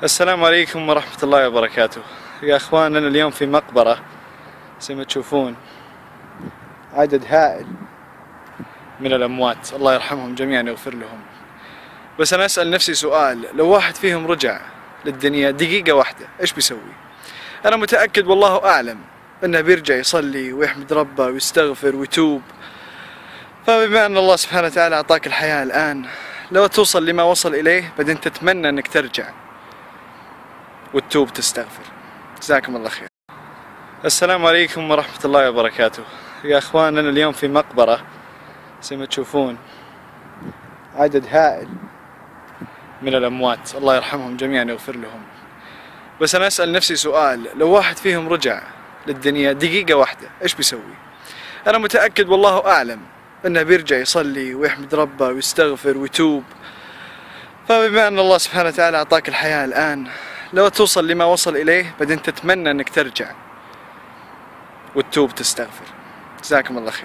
السلام عليكم ورحمة الله وبركاته. يا اخوان، انا اليوم في مقبرة زي ما تشوفون، عدد هائل من الاموات، الله يرحمهم جميعا ويغفر لهم. بس انا اسأل نفسي سؤال، لو واحد فيهم رجع للدنيا دقيقة واحدة ايش بيسوي؟ انا متأكد والله اعلم انه بيرجع يصلي ويحمد ربه ويستغفر ويتوب. فبما ان الله سبحانه وتعالى اعطاك الحياة الان، لو توصل لما وصل اليه بعدين تتمنى انك ترجع وتتوب تستغفر. جزاكم الله خير. السلام عليكم ورحمة الله وبركاته. يا اخوان، انا اليوم في مقبرة زي ما تشوفون، عدد هائل من الاموات، الله يرحمهم جميعا ويغفر لهم. بس انا اسأل نفسي سؤال، لو واحد فيهم رجع للدنيا دقيقة واحدة ايش بيسوي؟ انا متأكد والله اعلم انه بيرجع يصلي ويحمد ربه ويستغفر ويتوب. فبما ان الله سبحانه وتعالى اعطاك الحياة الان، لو توصل لما وصل اليه بعدين تتمنى انك ترجع وتتوب تستغفر. جزاكم الله خير.